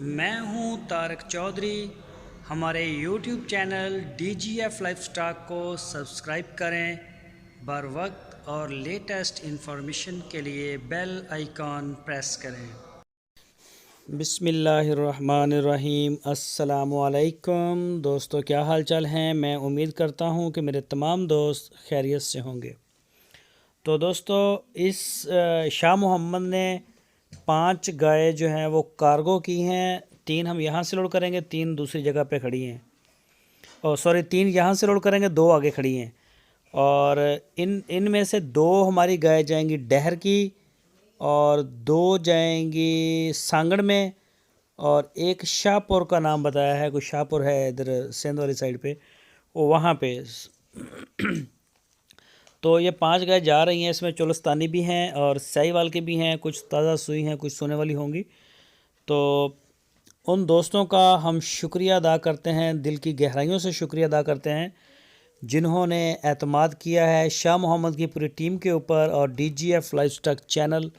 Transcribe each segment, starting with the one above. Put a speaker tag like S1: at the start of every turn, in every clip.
S1: मैं हूं तारक चौधरी। हमारे YouTube चैनल DGF लाइफस्टाइल को सब्सक्राइब करें। बर वक्त और लेटेस्ट इंफॉर्मेशन के लिए बेल आइकॉन प्रेस करें। बिस्मिल्लाहिर्रहमानिर्रहीम। अस्सलामुअलैकुम दोस्तों, क्या हाल चाल हैं। मैं उम्मीद करता हूं कि मेरे तमाम दोस्त खैरियत से होंगे। तो दोस्तों, इस शाह मोहम्मद ने 5 गाय जो हैं वो कार्गो की हैं। 3 हम यहाँ से लोड करेंगे, 3 दूसरी जगह पे खड़ी हैं। और सॉरी, 3 यहाँ से लोड करेंगे, 2 आगे खड़ी हैं। और इनमें से 2 हमारी गाय जाएंगी डहर की और 2 जाएंगी सांगड़ में। और एक शाहपुर का नाम बताया है, कोई शाहपुर है इधर सिंध वाली साइड पे, वो वहाँ पे। तो ये 5 गाय जा रही हैं। इसमें चोलस्तानी भी हैं और साहिवाल के भी हैं, कुछ ताज़ा सूई हैं, कुछ सोने वाली होंगी। तो उन दोस्तों का हम शुक्रिया अदा करते हैं, दिल की गहराइयों से शुक्रिया अदा करते हैं, जिन्होंने एतमाद किया है शाह मोहम्मद की पूरी टीम के ऊपर और DGF लाइफस्टाइल चैनल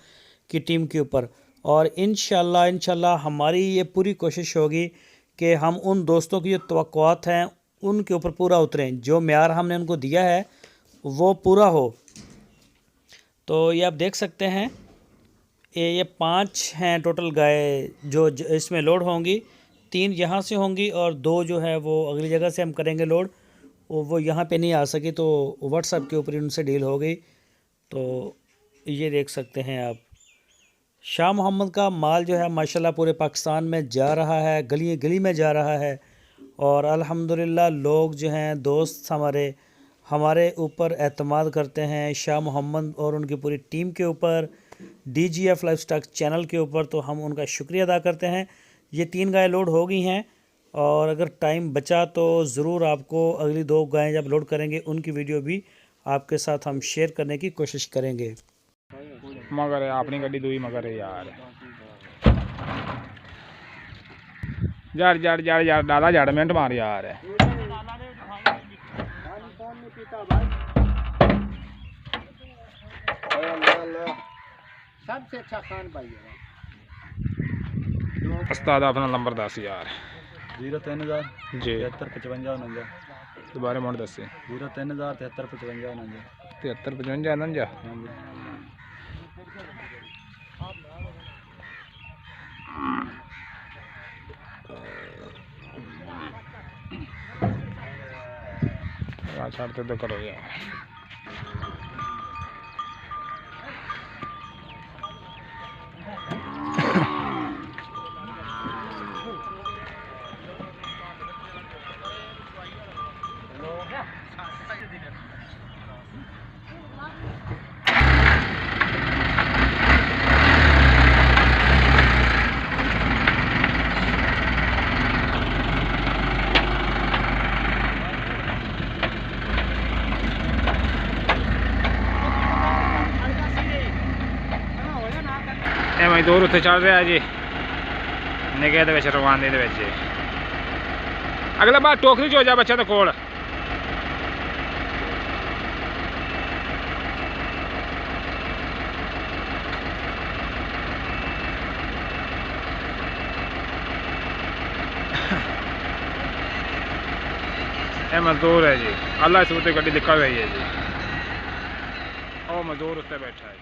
S1: की टीम के ऊपर। और इंशाल्लाह हमारी ये पूरी कोशिश होगी कि हम उन दोस्तों की जो तवक्कुआत हैं उनके ऊपर पूरा उतरें, जो मेयार हमने उनको दिया है वो पूरा हो। तो ये आप देख सकते हैं, ये 5 हैं टोटल गाय जो इसमें लोड होंगी। 3 यहाँ से होंगी और 2 जो है वो अगली जगह से हम करेंगे लोड। वो यहाँ पे नहीं आ सकी तो व्हाट्सएप के ऊपर उनसे डील हो गई। तो ये देख सकते हैं आप, शाह मोहम्मद का माल जो है माशाल्लाह पूरे पाकिस्तान में जा रहा है, गली गली में जा रहा है। और अल्हम्दुलिल्लाह लोग जो हैं, दोस्त हमारे ऊपर एतमाद करते हैं, शाह मोहम्मद और उनकी पूरी टीम के ऊपर, DGF लाइफस्टाइल चैनल के ऊपर। तो हम उनका शुक्रिया अदा करते हैं। ये 3 गाय लोड हो गई हैं और अगर टाइम बचा तो ज़रूर आपको अगली 2 गायें जब लोड करेंगे उनकी वीडियो भी आपके साथ हम शेयर करने की कोशिश करेंगे।
S2: मगर अपनी गड्डी दुई मगर है यार। जड़ दादा जड़ मिनट मार यार।
S3: सबसे अच्छा खान भाई है।
S2: उस्ताद अपना नंबर 10 यार।
S3: 03,000
S2: जी
S3: 73,55,49
S2: दोबारा मोड़ दसे
S3: 03,000 73,55,49
S2: 73,55,49। छाड़ते तो करो यार। मजदूर उत्थे चढ़ रहा जी निगे दे विच रवानी दे विच। अगला बार टोकरी च हो जा बच्चा तो कोल। मजदूर है जी, अल्लाह सबूत गड्डी निकल रही है जी। और मजदूर उत्ते बैठा है।